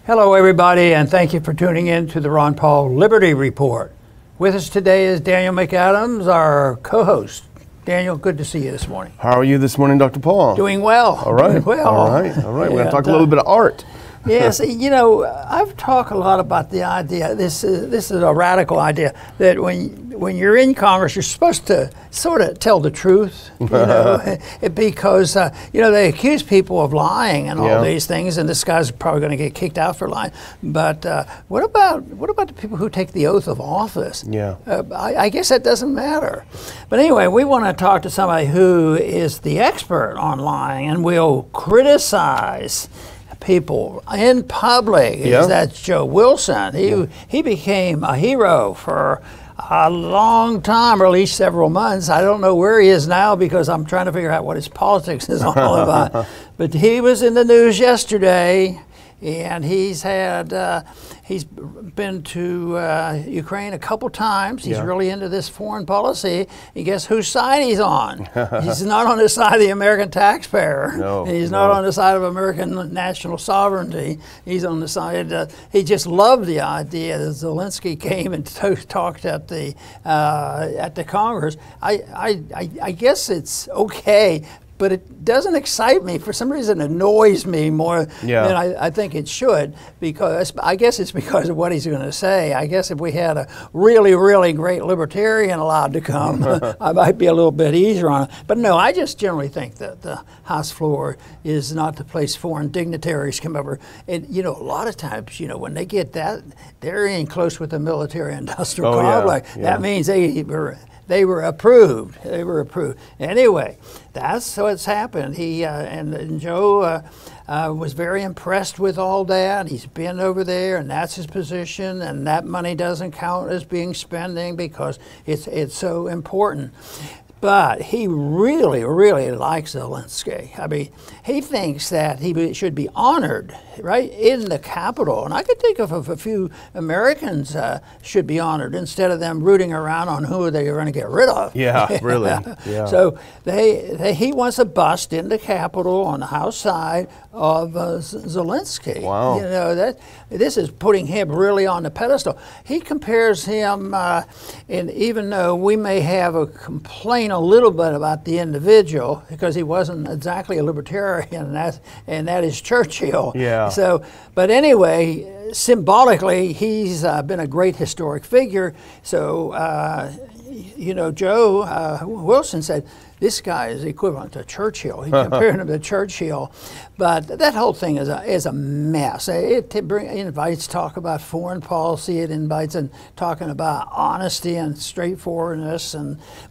Hello, everybody, and thank you for tuning in to the Ron Paul Liberty Report. With us today is Daniel McAdams, our co-host. Daniel, good to see you this morning. How are you this morning, Dr. Paul? Doing well. All right. Doing well. All right. We're going to talk a little bit of art. Yes, you know, I've talked a lot about the idea, this is a radical idea, that when you're in Congress, you're supposed to sort of tell the truth, you know, because, you know, they accuse people of lying and all these things, and this guy's probably going to get kicked out for lying. But what about the people who take the oath of office? Yeah. I guess that doesn't matter. But anyway, we want to talk to somebody who is the expert on lying and will criticize people in public. That's Joe Wilson. He became a hero for a long time, or at least several months. I don't know where he is now because I'm trying to figure out what his politics is all about. But he was in the news yesterday, and he's been to Ukraine a couple times. He's really into this foreign policy. And guess whose side he's on? He's not on the side of the American taxpayer. No, he's not on the side of American national sovereignty. He's on the side. He just loved the idea that Zelensky came and talked at the Congress. I guess it's okay, but it doesn't excite me. For some reason, it annoys me more than I think it should, because I guess it's because of what he's going to say. I guess if we had a really, really great libertarian allowed to come, I might be a little bit easier on it. But no, I just generally think that the House floor is not the place foreign dignitaries come over. And, you know, a lot of times, you know, when they get that, they're in close with the military-industrial complex. That means they were approved. They were approved. Anyway, that's what's happened. He and Joe was very impressed with all that. He's been over there, and that's his position. And that money doesn't count as being spending because it's so important. But he really, really likes Zelensky. I mean, he thinks that he should be honored, right, in the Capitol. And I could think of a few Americans should be honored instead of them rooting around on who they're going to get rid of. Yeah, really. Yeah. So he wants a bust in the Capitol on the House side of Zelensky. Wow. You know, this is putting him really on the pedestal. He compares him, and even though we may have a complaint a little bit about the individual, because he wasn't exactly a libertarian, and that is Churchill. Yeah. So, but anyway, symbolically, he's been a great historic figure. So, you know, Joe Wilson said, this guy is equivalent to Churchill. He compared him to Churchill. But that whole thing is a mess. It invites talk about foreign policy. It invites talking about honesty and straightforwardness.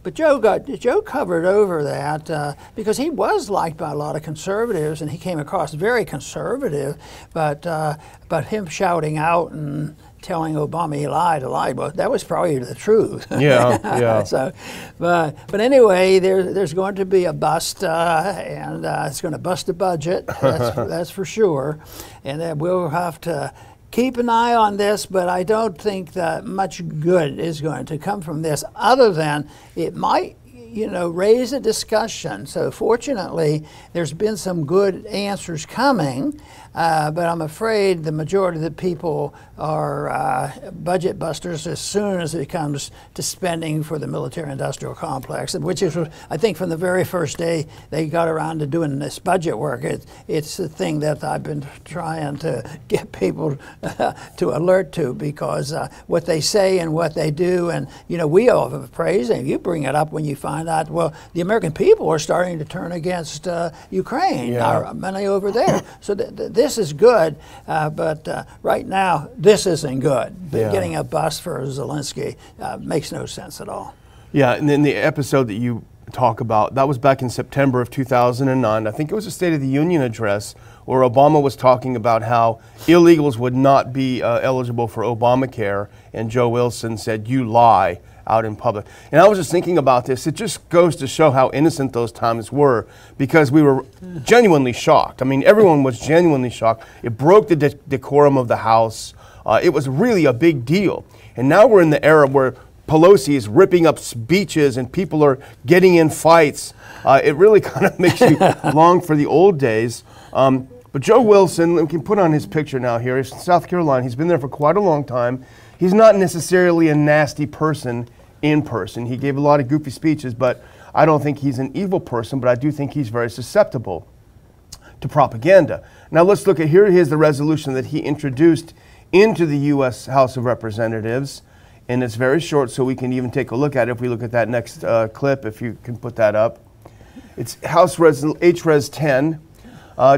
But Joe covered over that because he was liked by a lot of conservatives, and he came across very conservative. But him shouting out and telling Obama he lied, but that was probably the truth. Yeah. So, but anyway, there's going to be a bust, and it's going to bust the budget. That's for sure, and then we'll have to keep an eye on this. But I don't think that much good is going to come from this, other than it might, you know, raise a discussion. So fortunately, there's been some good answers coming, but I'm afraid the majority of the people are budget busters as soon as it comes to spending for the military-industrial complex, which is, I think, from the very first day they got around to doing this budget work. It's the thing that I've been trying to get people to alert to, because what they say and what they do, and, you know, we all have praise, and you bring it up when you find out, well, the American people are starting to turn against Ukraine, many over there. So this is good, but right now, this isn't good. Getting a bust for Zelensky makes no sense at all. Yeah, and then the episode that you talk about, that was back in September of 2009. I think it was a State of the Union address where Obama was talking about how illegals would not be eligible for Obamacare, and Joe Wilson said, "You lie," out in public. And I was just thinking about this. It just goes to show how innocent those times were, because we were genuinely shocked. I mean, everyone was genuinely shocked. It broke the decorum of the House. It was really a big deal. And now we're in the era where Pelosi is ripping up speeches and people are getting in fights. It really kind of makes you long for the old days. But But Joe Wilson, we can put on his picture now here. He's from South Carolina. He's been there for quite a long time. He's not necessarily a nasty person in person. He gave a lot of goofy speeches, but I don't think he's an evil person, but I do think he's very susceptible to propaganda. Now let's look at, here's the resolution that he introduced into the U.S. House of Representatives, and it's very short, so we can even take a look at it if we look at that next clip, if you can put that up. It's House HRes 10,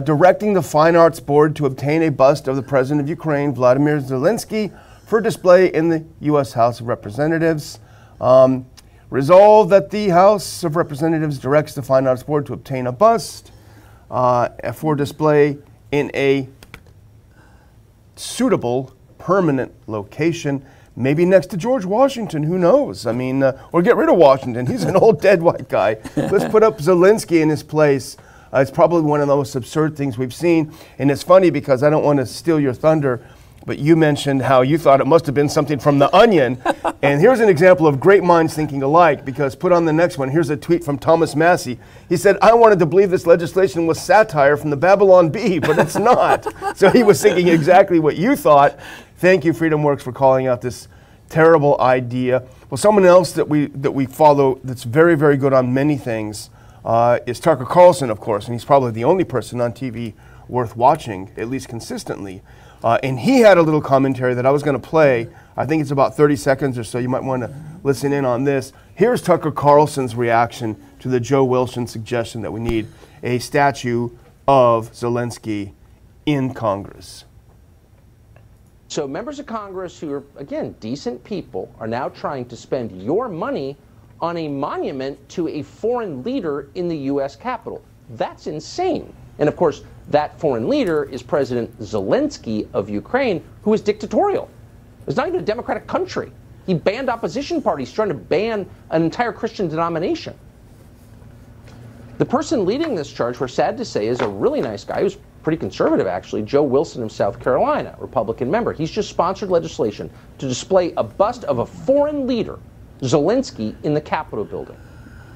directing the Fine Arts Board to obtain a bust of the President of Ukraine, Vladimir Zelensky, for display in the U.S. House of Representatives. Resolved that the House of Representatives directs the Fine Arts Board to obtain a bust for display in a suitable permanent location, maybe next to George Washington, who knows? I mean, or get rid of Washington. He's an old dead white guy. Let's put up Zelensky in his place. It's probably one of the most absurd things we've seen. And it's funny because I don't want to steal your thunder, but you mentioned how you thought it must have been something from The Onion. And here's an example of great minds thinking alike, because put on the next one, here's a tweet from Thomas Massey. He said, I wanted to believe this legislation was satire from the Babylon Bee, but it's not. So he was thinking exactly what you thought. Thank you, Freedom Works, for calling out this terrible idea. Well, someone else that we follow that's very, very good on many things is Tucker Carlson, of course, and he's probably the only person on TV worth watching, at least consistently. And he had a little commentary that I was going to play. I think it's about 30 seconds or so. You might want to listen in on this. Here's Tucker Carlson's reaction to the Joe Wilson suggestion that we need a statue of Zelensky in Congress. So members of Congress who are, again, decent people, are now trying to spend your money on a monument to a foreign leader in the U.S. Capitol. That's insane. And of course, that foreign leader is President Zelensky of Ukraine, who is dictatorial. It's not even a democratic country. He banned opposition parties, trying to ban an entire Christian denomination. The person leading this charge, we're sad to say, is a really nice guy who's pretty conservative, actually, Joe Wilson of South Carolina, Republican member. He's just sponsored legislation to display a bust of a foreign leader, Zelensky, in the Capitol building.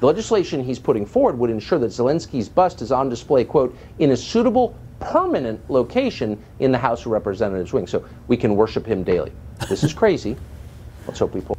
The legislation he's putting forward would ensure that Zelensky's bust is on display, quote, in a suitable permanent location in the House of Representatives wing, so we can worship him daily. This is crazy. Let's hope we pull.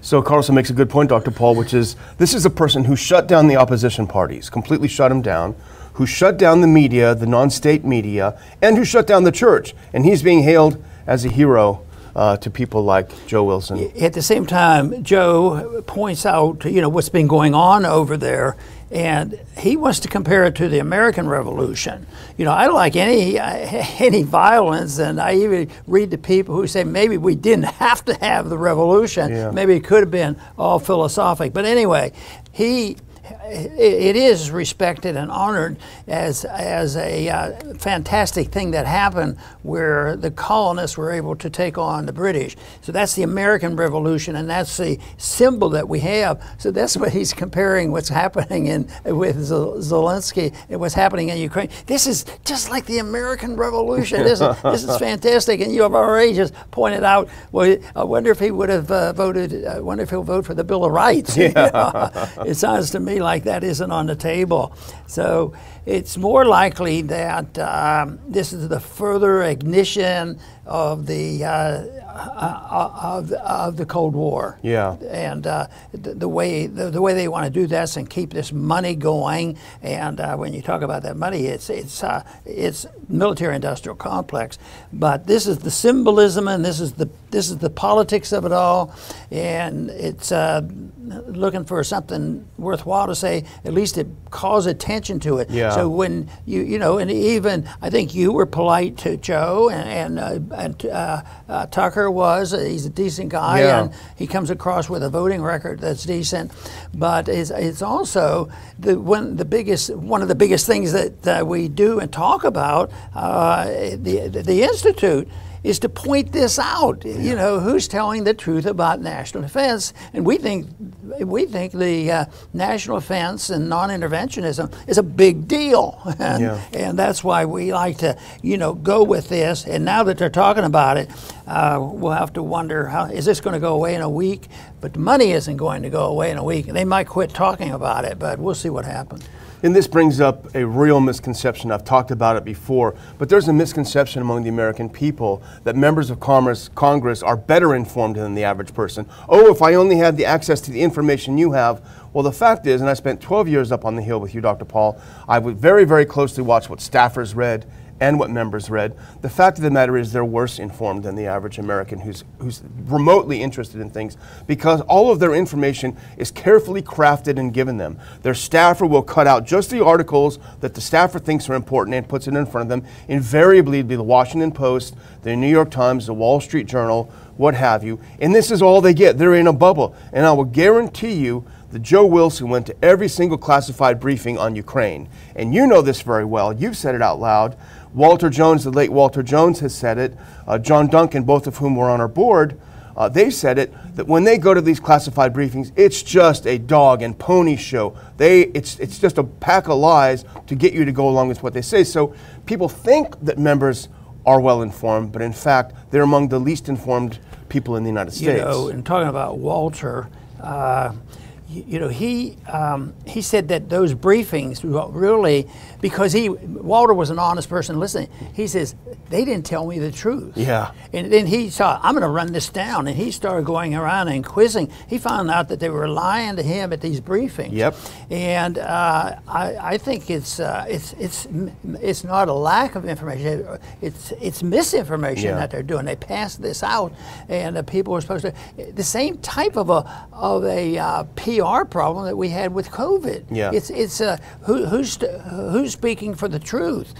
So Carlson makes a good point, Dr. Paul, which is this is a person who shut down the opposition parties, completely shut them down, who shut down the media, the non-state media, and who shut down the church. And he's being hailed as a hero to people like Joe Wilson. At the same time, Joe points out, what's been going on over there, and he wants to compare it to the American Revolution. I don't like any violence, and I even read to people who say maybe we didn't have to have the revolution. Yeah. Maybe it could have been all philosophic. But anyway, it is respected and honored as a fantastic thing that happened where the colonists were able to take on the British. So that's the American Revolution, and that's the symbol that we have. So that's what he's comparing what's happening with Zelensky and what's happening in Ukraine. This is just like the American Revolution. This is fantastic. And you have already just pointed out, well, I wonder if he would have voted, I wonder if he'll vote for the Bill of Rights. Yeah. It sounds to me like that isn't on the table. So it's more likely that this is the further ignition of the Cold War. Yeah. And the way they want to do this and keep this money going. And when you talk about that money, it's military-industrial complex. But this is the symbolism, and this is the politics of it all. And it's looking for something worthwhile to say. At least it calls attention to it. Yeah. So when and even I think you were polite to Joe, and Tucker was. He's a decent guy, yeah. And he comes across with a voting record that's decent. But it's also one of the biggest things that we do and talk about. The Institute is to point this out. Yeah. Who's telling the truth about national defense? And we think the national defense and non-interventionism is a big deal, and that's why we like to go with this. And now that they're talking about it, we'll have to wonder, how is this going to go away in a week? But the money isn't going to go away in a week. They might quit talking about it, but we'll see what happens. And this brings up a real misconception. I've talked about it before, but there's a misconception among the American people that members of Congress are better informed than the average person. Oh, if I only had the access to the information you have. Well, the fact is, and I spent 12 years up on the Hill with you, Dr. Paul, I would very, very closely watch what staffers read and what members read. The fact of the matter is they're worse informed than the average American who's remotely interested in things, because all of their information is carefully crafted and given them. Their staffer will cut out just the articles that the staffer thinks are important and puts it in front of them. Invariably, it'd be the Washington Post, the New York Times, the Wall Street Journal, what have you. And this is all they get. They're in a bubble. And I will guarantee you that Joe Wilson went to every single classified briefing on Ukraine. And you know this very well. You've said it out loud. Walter Jones, the late Walter Jones, has said it. John Duncan, both of whom were on our board, they said it, that when they go to these classified briefings, it's just a dog and pony show. It's just a pack of lies to get you to go along with what they say. So people think that members are well informed, but in fact, they're among the least informed people in the United States. You know, and talking about Walter, you know, he said that those briefings really, because Walter was an honest person listening, he says, they didn't tell me the truth. Yeah. And then he saw, I'm going to run this down, and he started going around and quizzing. He found out that they were lying to him at these briefings. Yep. And I think it's not a lack of information. It's misinformation that they're doing. They pass this out, and the people are supposed to. The same type of a PR problem that we had with COVID. Yeah. It's who's speaking for the truth.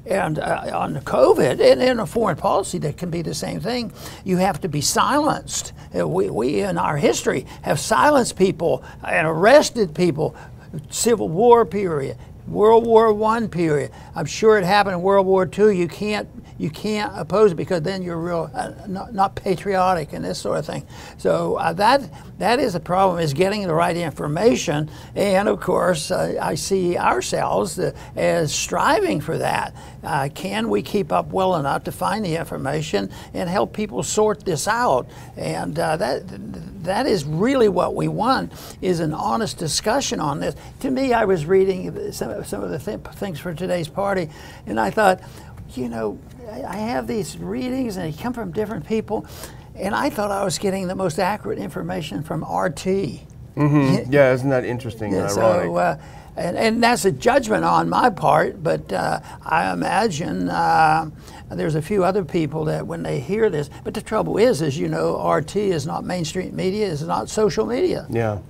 And on the COVID and in a foreign policy, that can be the same thing. You have to be silenced. We in our history have silenced people and arrested people. Civil War period, World War I period. I'm sure it happened in World War II. You can't oppose it, because then you're real not patriotic and this sort of thing. So that is the problem, is getting the right information. And of course, I see ourselves as striving for that. Can we keep up well enough to find the information and help people sort this out? And that is really what we want, is an honest discussion on this. To me, I was reading some of the things for today's party, and I thought, you know, I have these readings and they come from different people, and I thought I was getting the most accurate information from RT. Mm-hmm. Yeah, isn't that interesting and ironic? So, and that's a judgment on my part, but I imagine there's a few other people that when they hear this, but the trouble is, you know, RT is not mainstream media, it's not social media. Yeah,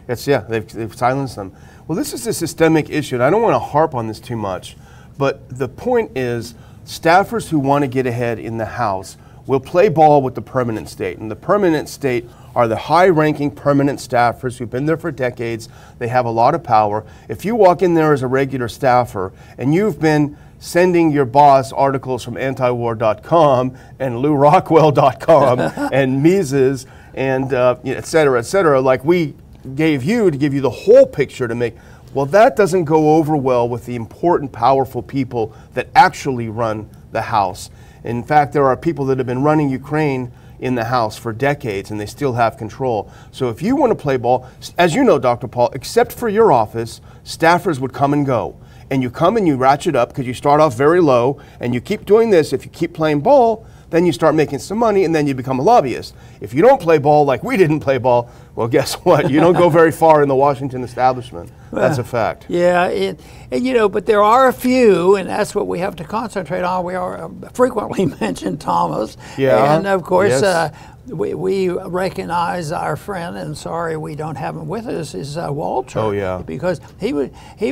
they've silenced them. Well, this is a systemic issue, and I don't want to harp on this too much, but the point is, staffers who want to get ahead in the House will play ball with the permanent state. And the permanent state are the high-ranking permanent staffers who've been there for decades. They have a lot of power. If you walk in there as a regular staffer and you've been sending your boss articles from antiwar.com and LouRockwell.com and Mises and et cetera, like we gave you to give you the whole picture to make, well, that doesn't go over well with the important, powerful people that actually run the House. In fact, there are people that have been running Ukraine in the House for decades, and they still have control. So if you want to play ball, as you know, Dr. Paul, except for your office, staffers would come and go. And you come and you ratchet up because you start off very low, and you keep doing this. If you keep playing ball, then you start making some money, and then you become a lobbyist. If you don't play ball like we didn't play ball, well, guess what? You don't go very far in the Washington establishment. That's a fact. Yeah, and you know, but there are a few, and that's what we have to concentrate on. We are frequently mentioned Thomas. Yeah. And of course, yes. We recognize our friend, and sorry we don't have him with us, is Walter. Oh, yeah. Because he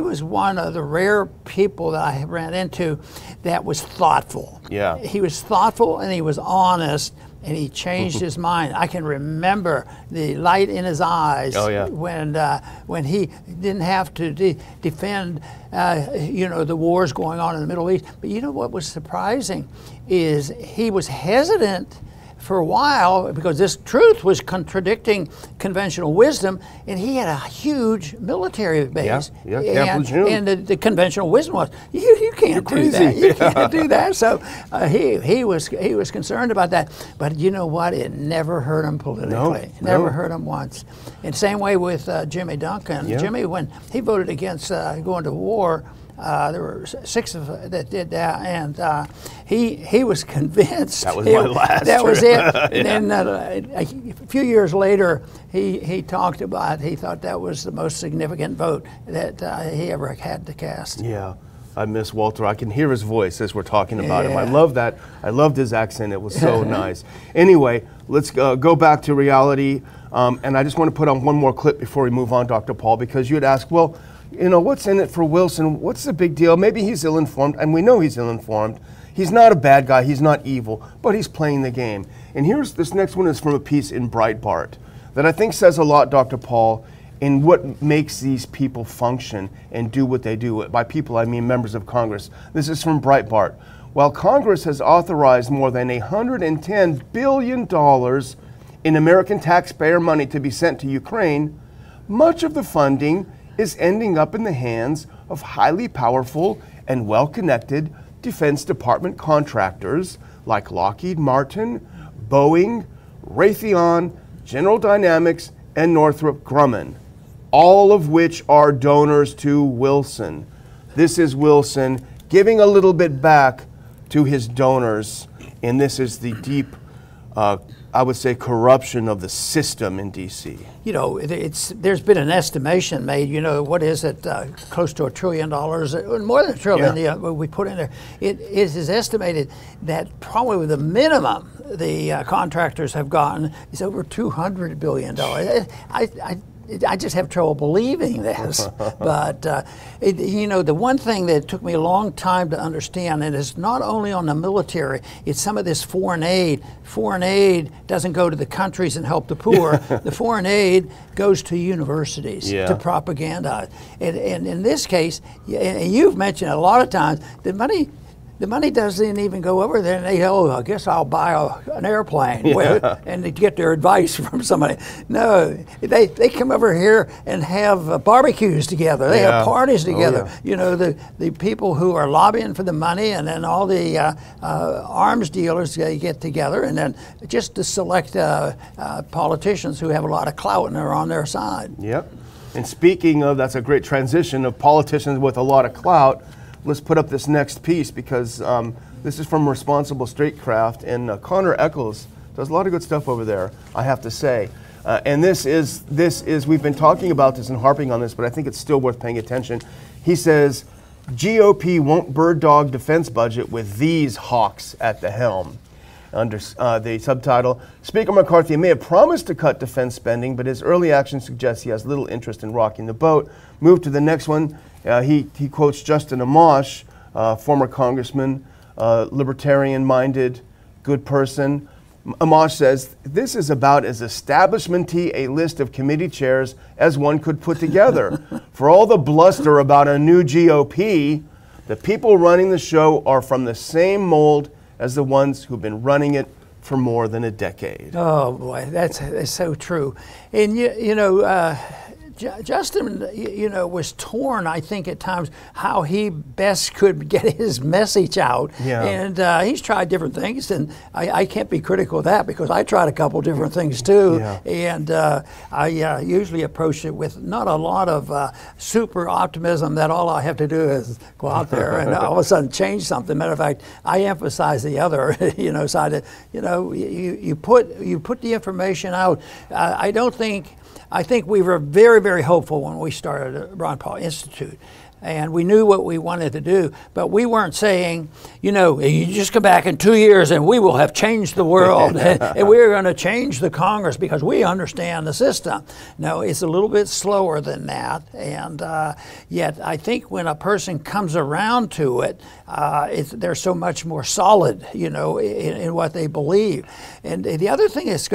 was one of the rare people that I ran into that was thoughtful. Yeah. He was thoughtful and he was honest, and he changed his mind. I can remember the light in his eyes when he didn't have to defend you know, the wars going on in the Middle East. But you know what was surprising is he was hesitant for a while, because this truth was contradicting conventional wisdom, and he had a huge military base. And the conventional wisdom was, you can't do that. You can't do that. So he was concerned about that. But you know what? It never hurt him politically. Never hurt him once. And same way with Jimmy Duncan. Jimmy, when he voted against going to war, there were 6 of that did that, and he was convinced that was my last. That was it. And then a few years later, he talked about, he thought that was the most significant vote that he ever had to cast. Yeah. I miss Walter. I can hear his voice as we're talking about him. I love that. I loved his accent. It was so nice. Anyway, let's go back to reality. And I just want to put on one more clip before we move on, Dr. Paul, because you had asked, well, you know, what's in it for Wilson? What's the big deal? Maybe he's ill-informed, and we know he's ill-informed. He's not a bad guy. He's not evil, but he's playing the game. And here's this next one is from a piece in Breitbart that I think says a lot, Dr. Paul, in what makes these people function and do what they do. By people, I mean members of Congress. This is from Breitbart. While Congress has authorized more than $110 billion in American taxpayer money to be sent to Ukraine, much of the funding is ending up in the hands of highly powerful and well-connected Defense Department contractors like Lockheed Martin, Boeing, Raytheon, General Dynamics, and Northrop Grumman, all of which are donors to Wilson. This is Wilson giving a little bit back to his donors, and this is the deep, I would say, corruption of the system in D.C. You know, there's been an estimation made, you know, what is it, close to $1 trillion, more than $1 trillion we put in there. It is estimated that probably the minimum the contractors have gotten is over $200 billion. I just have trouble believing this. But, you know, the one thing that took me a long time to understand, and it's not only on the military, it's some of this foreign aid. Foreign aid doesn't go to the countries and help the poor. The foreign aid goes to universities to propaganda. And in this case, and you've mentioned a lot of times, the money doesn't even go over there, and they, I guess I'll buy an airplane and they get their advice from somebody. No, they come over here and have barbecues together. They have parties together. You know, the people who are lobbying for the money, and then all the arms dealers get together, and then just to select politicians who have a lot of clout and are on their side. Yep. And speaking of, that's a great transition of politicians with a lot of clout. Let's put up this next piece because this is from Responsible Statecraft, and Connor Eccles does a lot of good stuff over there, I have to say. And this is we've been talking about this and harping on this, but I think it's still worth paying attention. He says, GOP won't bird-dog defense budget with these hawks at the helm. Under the subtitle, Speaker McCarthy may have promised to cut defense spending, but his early action suggests he has little interest in rocking the boat. Move to the next one. He quotes Justin Amash, former congressman, libertarian-minded, good person. Amash says, this is about as establishment-y a list of committee chairs as one could put together. For all the bluster about a new GOP, the people running the show are from the same mold as the ones who've been running it for more than a decade. Oh boy, that's so true. And you know, Justin, you know, was torn, I think, at times how he best could get his message out. And he's tried different things, and I can't be critical of that because I tried a couple different things too. And I usually approach it with not a lot of super optimism that all I have to do is go out there and all of a sudden change something. Matter of fact, I emphasize the other, you know, side. You know, you put the information out. I think we were very, very hopeful when we started the Ron Paul Institute. And we knew what we wanted to do, but we weren't saying, you know, you just come back in 2 years and we will have changed the world and we're going to change the Congress because we understand the system. No, it's a little bit slower than that. And yet I think when a person comes around to it, they're so much more solid, you know, in what they believe. And the other thing is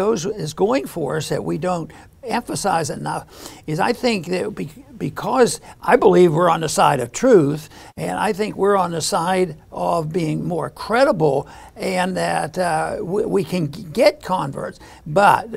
going for us that we don't emphasize enough is I think that because I believe we're on the side of truth, and I think we're on the side of being more credible, and that we can get converts. But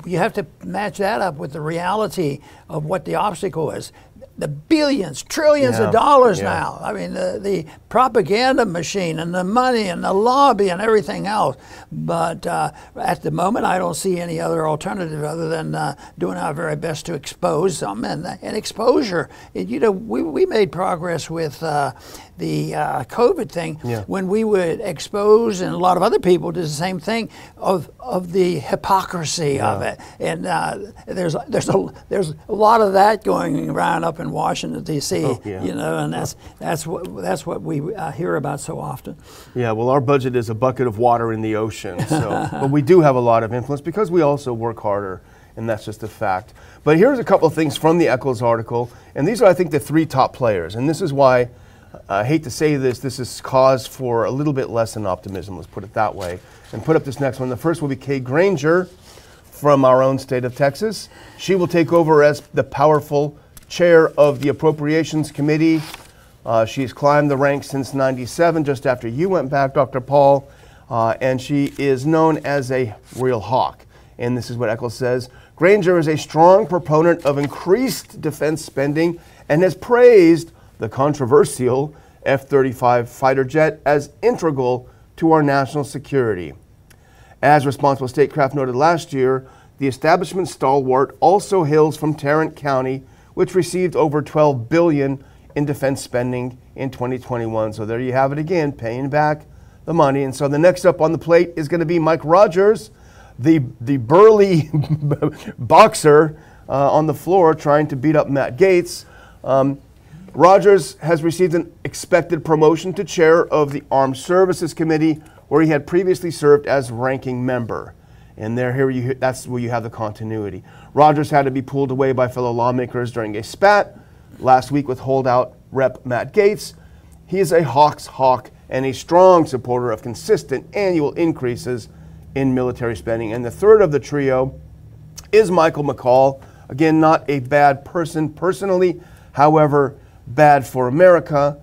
you have to match that up with the reality of what the obstacle is. The billions, trillions of dollars now. I mean, the propaganda machine and the money and the lobby and everything else. But at the moment, I don't see any other alternative other than doing our very best to expose them. And exposure, you know, we made progress with the COVID thing when we would expose, and a lot of other people did the same thing, of the hypocrisy of it. And there's a lot of that going around up in Washington D.C. You know, and that's what we hear about so often. Yeah, well, our budget is a bucket of water in the ocean, so but we do have a lot of influence because we also work harder, and that's just a fact. But here's a couple of things from the Eccles article, and these are, I think, the three top players, and this is why I hate to say this is cause for a little bit less than optimism, let's put it that way, and put up this next one. The first will be Kay Granger from our own state of Texas. She will take over as the powerful chair of the Appropriations Committee. She's climbed the ranks since '97, just after you went back, Dr. Paul, and she is known as a real hawk. And this is what Eccles says: Granger is a strong proponent of increased defense spending and has praised the controversial F-35 fighter jet as integral to our national security. As Responsible Statecraft noted last year, the establishment stalwart also hails from Tarrant County, which received over $12 billion in defense spending in 2021. So there you have it again, paying back the money. And so the next up on the plate is going to be Mike Rogers, the burly boxer on the floor trying to beat up Matt Gaetz. Rogers has received an expected promotion to chair of the Armed Services Committee, where he had previously served as ranking member. And that's where you have the continuity. Rogers had to be pulled away by fellow lawmakers during a spat last week with holdout Rep. Matt Gaetz. He is a Hawks hawk and a strong supporter of consistent annual increases in military spending. And the third of the trio is Michael McCaul. Again, not a bad person personally, however, bad for America.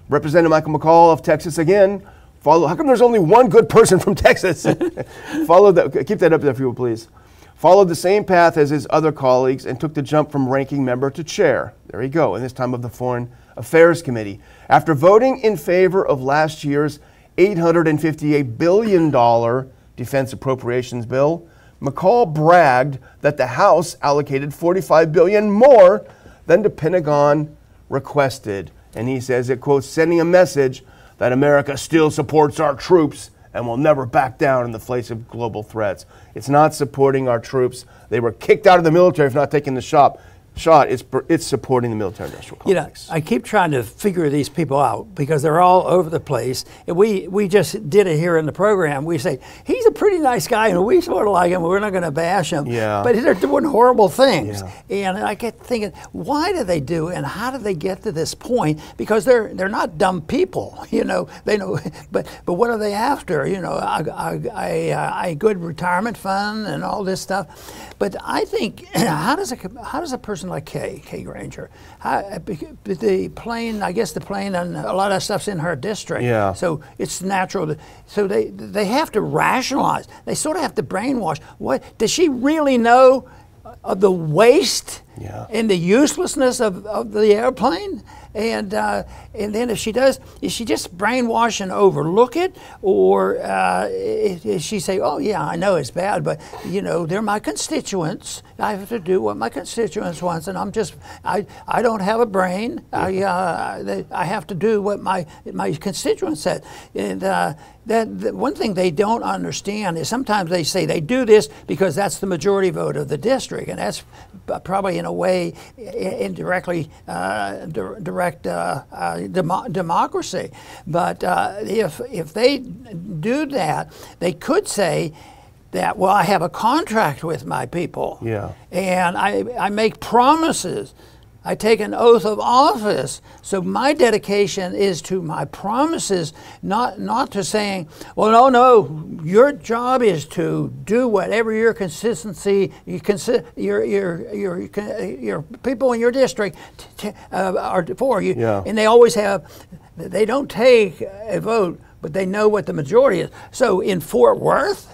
Representative Michael McCaul of Texas again. How come there's only one good person from Texas? Keep that up there if you will, please. Followed the same path as his other colleagues and took the jump from ranking member to chair. There you go, and this time of the Foreign Affairs Committee. After voting in favor of last year's $858 billion defense appropriations bill, McCaul bragged that the House allocated $45 billion more than the Pentagon requested. And he says it, quotes, sending a message that America still supports our troops and will never back down in the face of global threats. It's not supporting our troops. They were kicked out of the military for not taking the shot. It's supporting the military-industrial complex. You know, I keep trying to figure these people out because they're all over the place. And we just did it here in the program. We say, he's a pretty nice guy and we sort of like him. We're not going to bash him. Yeah. But they're doing horrible things. Yeah. And I get thinking, why do they do and how do they get to this point? Because they're not dumb people. You know, they know. But what are they after? You know, a good retirement fund and all this stuff. But I think, how does a person like Kay Granger, the plane, I guess the plane and a lot of stuff's in her district. Yeah. So it's natural. So they have to rationalize. They sort of have to brainwash. What does she really know of the waste and the uselessness of the airplane? And then if she does, is she just brainwash and overlook it, or is she say, oh yeah, I know it's bad, but you know they're my constituents. I have to do what my constituents want, and I don't have a brain. I have to do what my constituents said. And that one thing they don't understand is sometimes they say they do this because that's the majority vote of the district, and that's probably in a way indirectly direct democracy. But if they do that, they could say that, well, I have a contract with my people, and I make promises I take an oath of office. So my dedication is to my promises, not to saying, well, no, your job is to do whatever your consistency, your people in your district are for you. Yeah. And they always have, they don't take a vote, but they know what the majority is. So in Fort Worth,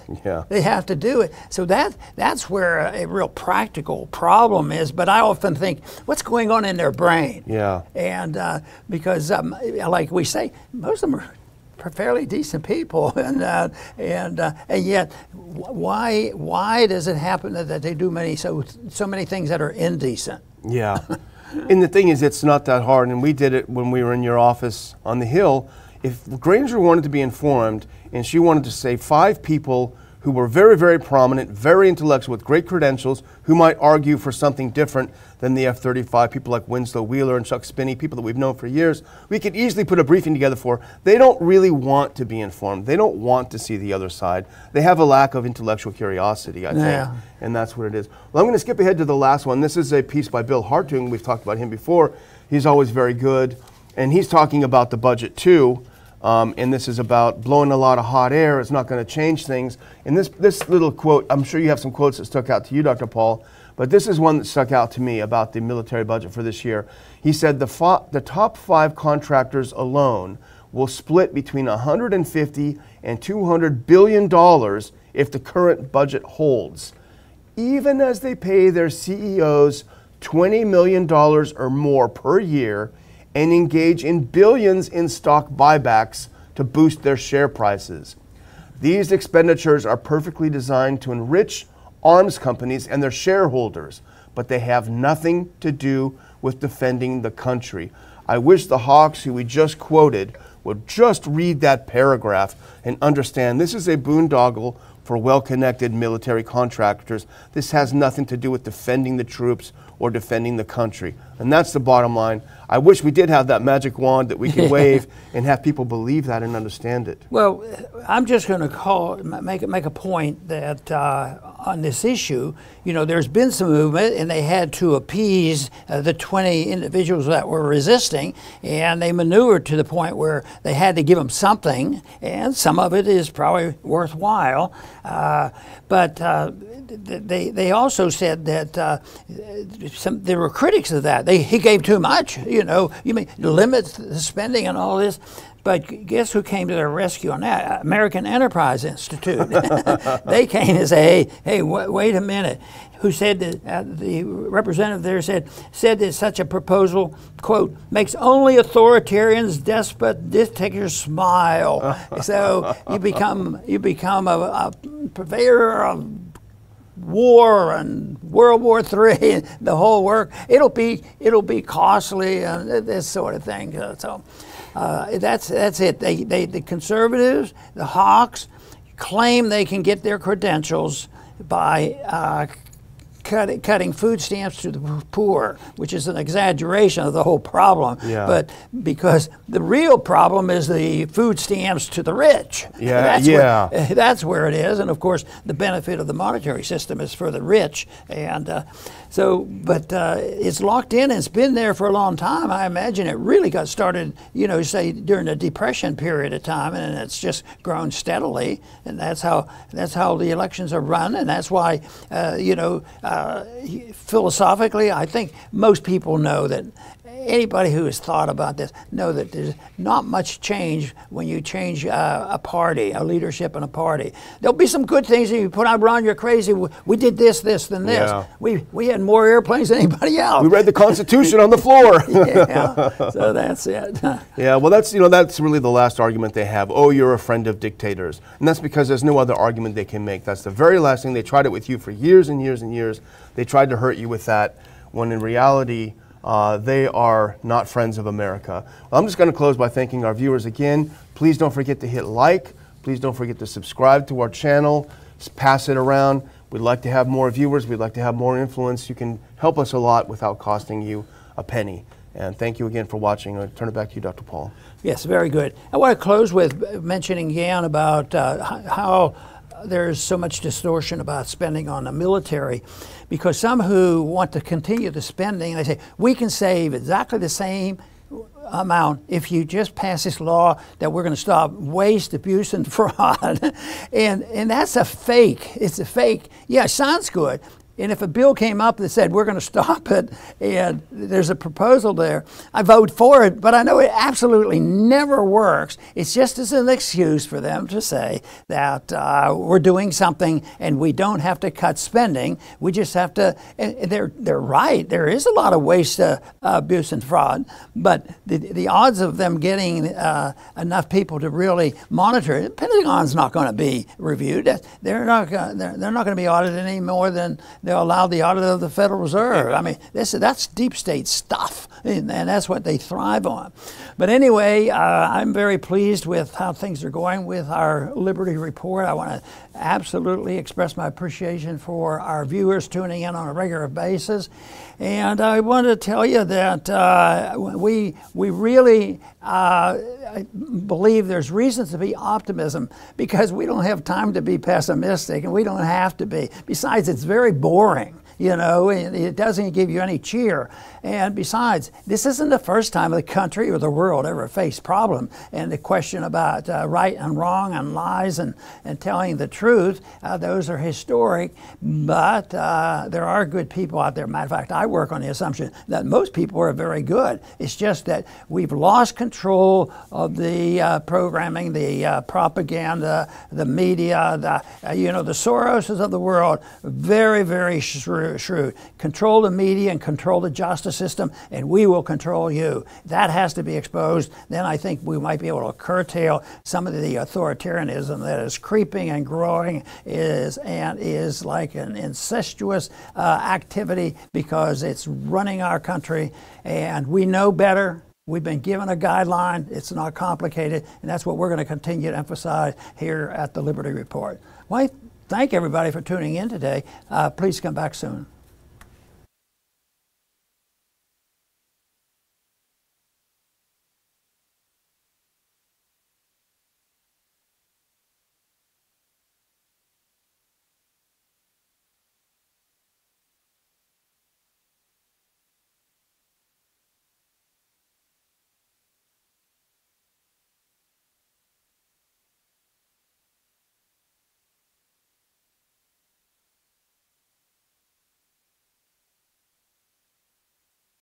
they have to do it. So that's where a real practical problem is. But I often think, what's going on in their brain? Yeah. And because, like we say, most of them are fairly decent people, and yet, why does it happen that they do so many things that are indecent? Yeah. And the thing is, it's not that hard. And we did it when we were in your office on the Hill. If Granger wanted to be informed and she wanted to say 5 people who were very, very prominent, very intellectual, with great credentials, who might argue for something different than the F-35, people like Winslow Wheeler and Chuck Spinney, people that we've known for years, we could easily put a briefing together for. They don't really want to be informed. They don't want to see the other side. They have a lack of intellectual curiosity, I think, and that's what it is. Well, I'm going to skip ahead to the last one. This is a piece by Bill Hartung. We've talked about him before. He's always very good, and he's talking about the budget too. And this is about blowing a lot of hot air. It's not going to change things. And this little quote, I'm sure you have some quotes that stuck out to you, Dr. Paul, but this is one that stuck out to me about the military budget for this year. He said the top 5 contractors alone will split between $150 and $200 billion if the current budget holds, even as they pay their CEOs $20 million or more per year and engage in billions in stock buybacks to boost their share prices. These expenditures are perfectly designed to enrich arms companies and their shareholders, but they have nothing to do with defending the country. I wish the hawks who we just quoted would just read that paragraph and understand this is a boondoggle for well-connected military contractors. This has nothing to do with defending the troops or defending the country. And that's the bottom line. I wish we did have that magic wand that we could wave and have people believe that and understand it. Well, I'm just going to make a point that on this issue, there's been some movement, and they had to appease the 20 individuals that were resisting, and they maneuvered to the point where they had to give them something, and some of it is probably worthwhile. But they also said that there were critics of that. He gave too much. You mean limit the spending and all this. But guess who came to their rescue on that? American Enterprise Institute. They came and said, hey, wait a minute. Who said that the representative there said that such a proposal, quote, makes only authoritarians, dictators smile. So you become a purveyor of war and World War III, the whole work. It'll be costly and this sort of thing. So that's it. The conservatives, the hawks, claim they can get their credentials by cutting food stamps to the poor, which is an exaggeration of the whole problem. Yeah. But because the real problem is the food stamps to the rich. Yeah, that's where it is. And of course, the benefit of the monetary system is for the rich. And but it's locked in and it's been there for a long time. I imagine it really got started, say during the Depression period of time, and it's just grown steadily. And that's how the elections are run. And that's why, philosophically, I think most people know that anybody who has thought about this know that there's not much change when you change a party, a leadership in a party. There'll be some good things if you put out, Ron, you're crazy. We did this, then this. Yeah. We had more airplanes than anybody else. We read the Constitution on the floor. Yeah, so that's it. Yeah, well, that's really the last argument they have. Oh, you're a friend of dictators. And that's because there's no other argument they can make. That's the very last thing. They tried it with you for years and years and years. They tried to hurt you with that, when in reality, they are not friends of America. Well, I'm just going to close by thanking our viewers again. Please don't forget to hit like. Please don't forget to subscribe to our channel. Just pass it around. We'd like to have more viewers. We'd like to have more influence. You can help us a lot without costing you a penny. And thank you again for watching. I'll turn it back to you, Dr. Paul. Yes, very good. I want to close with mentioning again about how there's so much distortion about spending on the military, because some who want to continue the spending, they say, we can save exactly the same amount if you just pass this law that we're going to stop waste, abuse, and fraud. and that's a fake. It's a fake. Yeah, it sounds good. And if a bill came up that said we're going to stop it, and there's a proposal there, I vote for it, but I know it absolutely never works. It's just as an excuse for them to say that we're doing something and we don't have to cut spending. We just have to, and they're right. There is a lot of waste, abuse, and fraud, but the odds of them getting enough people to really monitor it, Pentagon's not going to be reviewed. They're not going to be audited any more than they'll allow the audit of the Federal Reserve. I mean, that's deep state stuff, and that's what they thrive on. But anyway, I'm very pleased with how things are going with our Liberty Report. I want to absolutely express my appreciation for our viewers tuning in on a regular basis. And I want to tell you that we really believe there's reasons to be optimism, because we don't have time to be pessimistic, and we don't have to be. Besides, it's very boring. You know, it doesn't give you any cheer. And besides, this isn't the first time the country or the world ever faced problem. And the question about right and wrong and lies and telling the truth, those are historic. But there are good people out there. Matter of fact, I work on the assumption that most people are very good. It's just that we've lost control of the programming, the propaganda, the media, the Soroses of the world. Very, very shrewd. Control the media and control the justice system, and we will control you. That has to be exposed. Then I think we might be able to curtail some of the authoritarianism that is creeping and growing, is like an incestuous activity, because it's running our country, and we know better. We've been given a guideline. It's not complicated, and that's what we're going to continue to emphasize here at the Liberty Report. Well, thank everybody for tuning in today. Please come back soon.